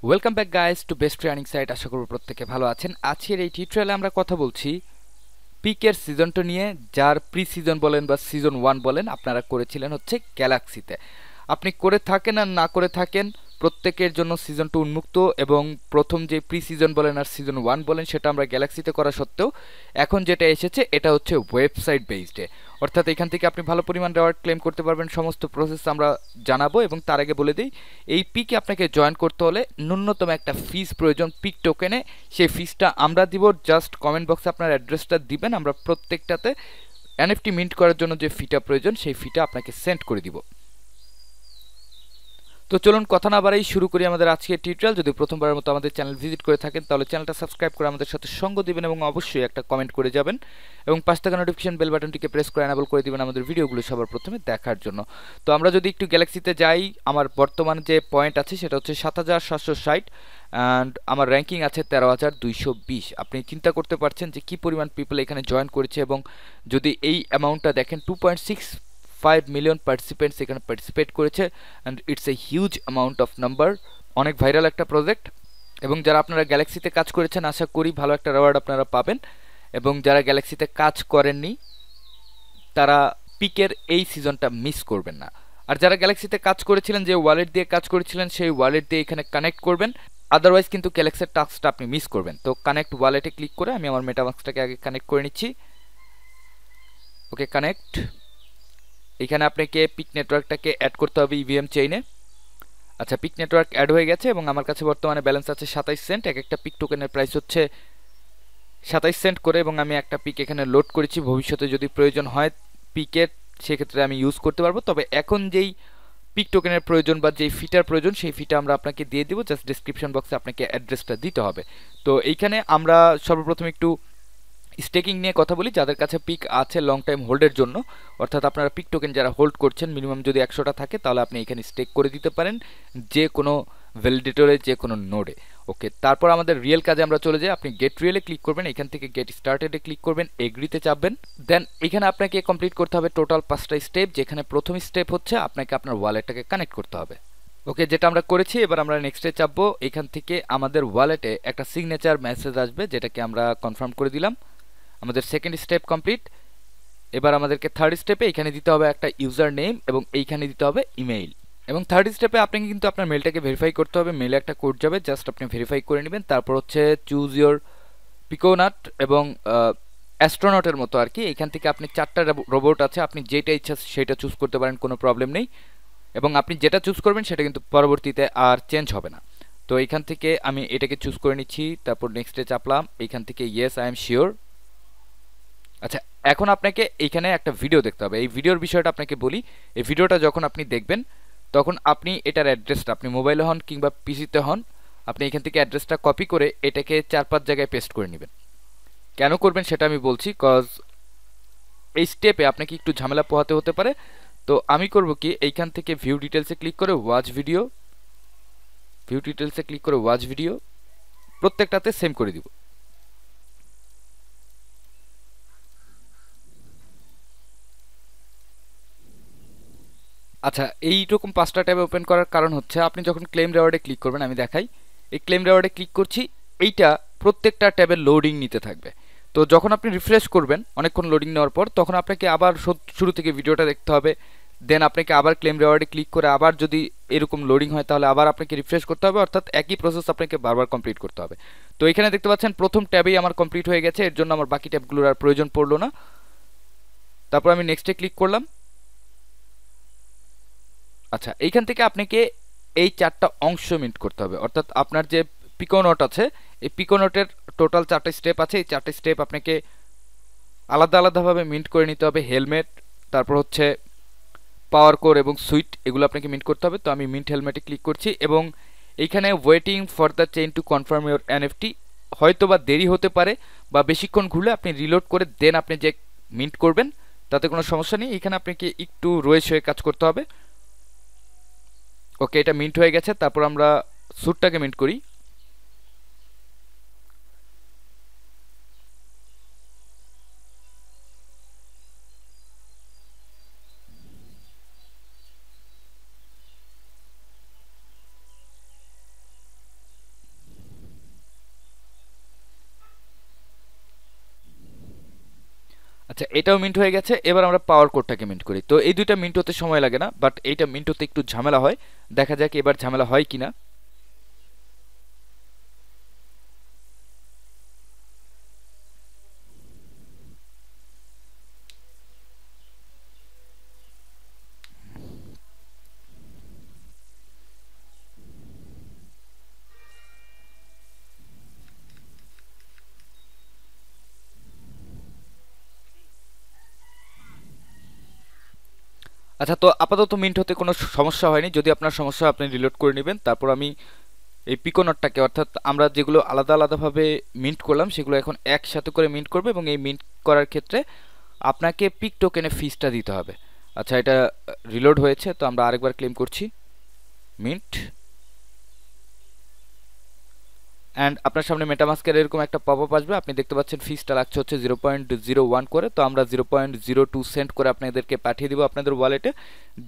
Welcome back guys to best training site. আশা করব প্রত্যেকে ভালো আছেন। আজকের এই টিউটোরিয়ালে আমরা কথা বলছি পিকের সিজনটা নিয়ে, যার প্রি সিজন বলেন বা সিজন 1 বলেন আপনারা করেছিলেন হচ্ছে গ্যালাক্সিতে। আপনি করে থাকেন আর না করে থাকেন, প্রত্যেকের জন্য সিজনটা উন্মুক্ত। এবং প্রথম যে প্রি সিজন বলেন আর সিজন 1 বলেন সেটা আমরা গ্যালাক্সিতে করা সত্ত্বেও এখন যেটা এসেছে এটা হচ্ছে ওয়েবসাইট বেসডে, অর্থাৎ এখান থেকে আপনি ভালো পরিমাণ রেওয়ার্ড ক্লেম করতে পারবেন। সমস্ত প্রসেস আমরা জানাবো এবং তার আগে বলে দিই, এই পিকে আপনাকে জয়েন করতে হলে ন্যূনতম একটা ফিস প্রয়োজন পিক টোকেনে। সেই ফিসটা আমরা দিব, জাস্ট কমেন্ট বক্সে আপনার অ্যাড্রেসটা দিবেন, আমরা প্রত্যেকটাতে এনএফটি মিন্ট করার জন্য যে ফিটা প্রয়োজন সেই ফিটা আপনাকে সেন্ড করে দিব। তো চলুন কথা না বাড়াই শুরু করি আমাদের আজকের টিউটোরিয়াল। যদি প্রথমবারের মতো আমাদের চ্যানেল ভিজিট করে থাকেন তাহলে চ্যানেলটা সাবস্ক্রাইব করে আমাদের সাথে সঙ্গ দিবেন এবং অবশ্যই একটা কমেন্ট করে যাবেন এবং পাশ থাকা নোটিফিকেশন বেল বাটনটিকে প্রেস করে এনাবল করে দিবেন আমাদের ভিডিওগুলো সবার প্রথমে দেখার জন্য। তো আমরা যদি একটু গ্যালাক্সিতে যাই, আমার বর্তমান যে পয়েন্ট আছে সেটা হচ্ছে ৭৭৬০ অ্যান্ড আমার র্যাঙ্কিং আছে ১৩,২২০। আপনি চিন্তা করতে পারছেন যে কী পরিমাণ পিপল এখানে জয়েন করেছে। এবং যদি এই অ্যামাউন্টটা দেখেন 2.65 মিলিয়ন পার্টিসিপেন্টস এখানে পার্টিসিপেট করেছে and it's a huge amount of number. অনেক ভাইরাল একটা প্রজেক্ট। এবং যারা আপনারা গ্যালাক্সিতে কাজ করেছেন আশা করি ভালো একটা রিওয়ার্ড আপনারা পাবেন। এবং যারা গ্যালাক্সিতে কাজ করেননি তারা পিকের এই সিজনটা মিস করবেন না। আর যারা গ্যালাক্সিতে কাজ করেছিলেন, যে ওয়ালেট দিয়ে কাজ করেছিলেন সেই ওয়ালেট দিয়ে এখানে কানেক্ট করবেন, আদারওয়াইজ কিন্তু গ্যালাক্সির টাস্কটা আপনি মিস করবেন। তো কানেক্ট ওয়ালেটে ক্লিক করে আমি আমার মেটামাস্কটাকে আগে কানেক্ট করে নিচ্ছি। ওকে, কানেক্ট। এখানে আপনাকে পিক নেটওয়ার্কটাকে অ্যাড করতে হবে ইভিএম চেইনে। আচ্ছা, পিক নেটওয়ার্ক অ্যাড হয়ে গেছে এবং আমার কাছে বর্তমানে ব্যালেন্স আছে ২৭ সেন্ট। এক একটা পিক টোকেনের প্রাইস হচ্ছে ২৭ সেন্ট করে এবং আমি একটা পিক এখানে লোড করেছি। ভবিষ্যতে যদি প্রয়োজন হয় পিকের, সেক্ষেত্রে আমি ইউজ করতে পারবো। তবে এখন যেই পিক টোকেনের প্রয়োজন বা যেই ফিটার প্রয়োজন সেই ফিটা আমরা আপনাকে দিয়ে দিব, জাস্ট ডিসক্রিপশন বক্সে আপনাকে অ্যাড্রেসটা দিতে হবে। তো এইখানে আমরা সর্বপ্রথম একটু স্টেকিং নিয়ে কথা বলি। যাদের কাছে পিক আছে লং টাইম হোল্ডের জন্য, অর্থাৎ আপনারা পিক টোকেন যারা হোল্ড করছেন, মিনিমাম যদি ১০০টা থাকে তাহলে আপনি এখানে স্টেক করে দিতে পারেন যে কোনো ভ্যালিডেটরে, যে কোনো নোডে। ওকে, তারপর আমাদের রিয়েল কাজে আমরা চলে যাই। আপনি গেট রিয়েলে ক্লিক করবেন, এখান থেকে গেট স্টার্টেডে ক্লিক করবেন, এগ্রিতে চাপবেন। দেন এখানে আপনাকে কমপ্লিট করতে হবে টোটাল 5টা স্টেপ, যেখানে প্রথম স্টেপ হচ্ছে আপনাকে আপনার ওয়ালেটটাকে কানেক্ট করতে হবে। ওকে, যেটা আমরা করেছি। এবার আমরা নেক্সটে চাপবো। এখান থেকে আমাদের ওয়ালেটে একটা সিগনেচার মেসেজ আসবে, যেটাকে আমরা কনফার্ম করে দিলাম। আমাদের সেকেন্ড স্টেপ কমপ্লিট। এবার আমাদেরকে থার্ড স্টেপে এখানে দিতে হবে একটা ইউজার নেম এবং এইখানে দিতে হবে ইমেইল। এবং থার্ড স্টেপে আপনাকে কিন্তু আপনার মেলটাকে ভেরিফাই করতে হবে। মেলে একটা কোড যাবে, জাস্ট আপনি ভেরিফাই করে নেবেন। তারপর হচ্ছে চুজ ইয়োর পিকোনাট এবং অ্যাস্ট্রোনটের মতো আর কি। এখান থেকে আপনি 4টা রোবট আছে, আপনি যেটা ইচ্ছা সেটা চুজ করতে পারেন, কোনো প্রবলেম নেই। এবং আপনি যেটা চুজ করবেন সেটা কিন্তু পরবর্তীতে আর চেঞ্জ হবে না। তো এখান থেকে আমি এটাকে চুজ করে নিচ্ছি। তারপর নেক্সটে চাপলাম, এখান থেকে ইয়েস আই এম শিওর। আচ্ছা, এখন আপনাকে এইখানে একটা ভিডিও দেখতে হবে। এই ভিডিওর বিষয়টা আপনাকে বলি। এই ভিডিওটা যখন আপনি দেখবেন তখন আপনি এটার অ্যাড্রেসটা, আপনি মোবাইলে হন কিংবা পিসিতে হন, আপনি এখান থেকে অ্যাড্রেসটা কপি করে এটাকে 4-5 জায়গায় পেস্ট করে নেবেন। কেন করবেন সেটা আমি বলছি, কজ এই স্টেপে আপনাকে একটু ঝামেলা পোহাতে হতে পারে। তো আমি করব কি, এইখান থেকে ভিউ ডিটেলসে ক্লিক করে ওয়াচ ভিডিও, ভিউ ডিটেলসে ক্লিক করে ওয়াচ ভিডিও প্রত্যেকটাতে সেম করে দিব। আচ্ছা, এইরকম 5টা ট্যাব ওপেন করার কারণ হচ্ছে আপনি যখন ক্লেম রেওয়ার্ডে ক্লিক করবেন, আমি দেখাই। এই ক্লেম রেওয়ার্ডে ক্লিক করছি, এইটা প্রত্যেকটা ট্যাবের লোডিং নিতে থাকবে। তো যখন আপনি রিফ্রেশ করবেন অনেকক্ষণ লোডিং নেওয়ার পর, তখন আপনাকে আবার শুরু থেকে ভিডিওটা দেখতে হবে। দেন আপনাকে আবার ক্লেম রেওয়ার্ডে ক্লিক করে আবার যদি এরকম লোডিং হয় তাহলে আবার আপনাকে রিফ্রেশ করতে হবে, অর্থাৎ একই প্রসেস আপনাকে বারবার কমপ্লিট করতে হবে। তো এখানে দেখতে পাচ্ছেন প্রথম ট্যাবেই আমার কমপ্লিট হয়ে গেছে, এর জন্য আমার বাকি ট্যাবগুলোর আর প্রয়োজন পড়লো না। তারপর আমি নেক্সটে ক্লিক করলাম। আচ্ছা, এইখান থেকে আপনাকে এই 4টা অংশ মিন্ট করতে হবে, অর্থাৎ আপনার যে পিকোনোট আছে এই পিকোনোটের টোটাল 4টা স্টেপ আছে। এই 4টা স্টেপ আপনাকে আলাদা আলাদাভাবে মিন্ট করে নিতে হবে। হেলমেট, তারপর হচ্ছে পাওয়ার কোর এবং সুইট, এগুলো আপনাকে মিন্ট করতে হবে। তো আমি মিন্ট হেলমেটে ক্লিক করছি এবং এইখানে waiting for the chain to confirm your NFT, হয়তো বা দেরি হতে পারে বা বেশিক্ষণ ঘুরলে আপনি রিলোড করে দেন আপনি যে মিন্ট করবেন, তাতে কোনো সমস্যা নেই। এখানে আপনাকে একটু রয়েস হয়ে কাজ করতে হবে। ওকে, এটা মিন্ট হয়ে গেছে। তারপর আমরা স্যুটটাকে মিন্ট করি। আচ্ছা, এটাও মিন্ট হয়ে গেছে। এবার আমরা পাওয়ার কোডটাকে মিন্ট করি। তো এই দুইটা মিন্ট হতে সময় লাগে না, বাট এইটা মিন্ট হতে একটু ঝামেলা হয়। দেখা যাক এবার ঝামেলা হয় কিনা। আচ্ছা, তো আপাতত মিন্ট হতে কোনো সমস্যা হয়নি। যদি আপনার সমস্যা হয় আপনি রিলোড করে নেবেন। তারপর আমি এই পিকোনটটাকে, অর্থাৎ আমরা যেগুলো আলাদা আলাদাভাবে মিন্ট করলাম সেগুলো এখন একসাথে করে মিন্ট করবে, এবং এই মিন্ট করার ক্ষেত্রে আপনাকে পিক টোকেনে ফিসটা দিতে হবে। আচ্ছা, এটা রিলোড হয়েছে, তো আমরা আরেকবার ক্লেম করছি মিন্ট। অ্যান্ড আপনার সামনে মেটামাস্কের এরকম একটা পপ আপ আসবে। আপনি দেখতে পাচ্ছেন ফিসটা লাগছে হচ্ছে 0.01 করে। তো আমরা 0.02 সেন্ট করে আপনাদেরকে পাঠিয়ে দিব আপনাদের ওয়ালেটে।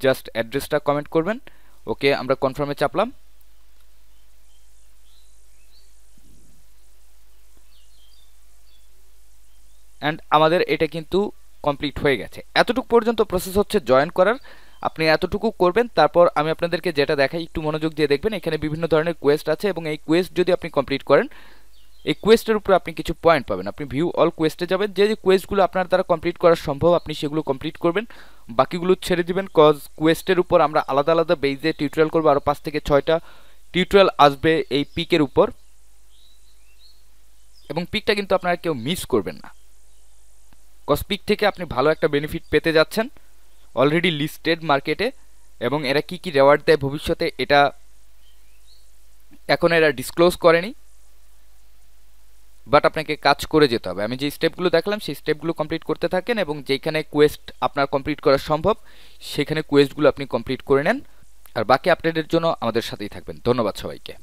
জাস্ট অ্যাড্রেসটা কমেন্ট করবেন। ওকে, আমরা কনফার্মে চাপলাম। অ্যান্ড আমাদের এটা কিন্তু কমপ্লিট হয়ে গেছে। এতটুকু পর্যন্ত প্রসেস হচ্ছে জয়েন করার। আপনি এতটুকু করবেন, তারপর আমি আপনাদেরকে যেটা দেখাই একটু মনোযোগ দিয়ে দেখবেন। এখানে বিভিন্ন ধরনের কোয়েস্ট আছে, এবং এই কোয়েস্ট যদি আপনি কমপ্লিট করেন, এই কোয়েস্টের উপর আপনি কিছু পয়েন্ট পাবেন। আপনি ভিউ অল কোয়েস্টে যাবেন, যে যে কোয়েস্টগুলো আপনার দ্বারা কমপ্লিট করা সম্ভব আপনি সেগুলো কমপ্লিট করবেন, বাকিগুলো ছেড়ে দিবেন। কজ কোয়েস্টের উপর আমরা আলাদা আলাদা বেজে টিউটোরিয়াল করবো। আরও 5 থেকে 6টা টিউটোরিয়াল আসবে এই পিকের উপর, এবং পিকটা কিন্তু আপনারা কেউ মিস করবেন না। কজ পিক থেকে আপনি ভালো একটা বেনিফিট পেতে যাচ্ছেন, অলরেডি লিস্টেড মার্কেটে। এবং এরা কি কি রেওয়ার্ড দেয় ভবিষ্যতে এটা এখন এরা ডিসক্লোজ করেনি, বাট আপনাকে কাজ করে যেতে হবে। আমি যে স্টেপগুলো দেখলাম সেই স্টেপগুলো কমপ্লিট করতে থাকেন, এবং যেখানে কোয়েস্ট আপনার কমপ্লিট করা সম্ভব সেখানে কোয়েস্টগুলো আপনি কমপ্লিট করে নেন। আর বাকি আপডেটের জন্য আমাদের সাথেই থাকবেন। ধন্যবাদ সবাইকে।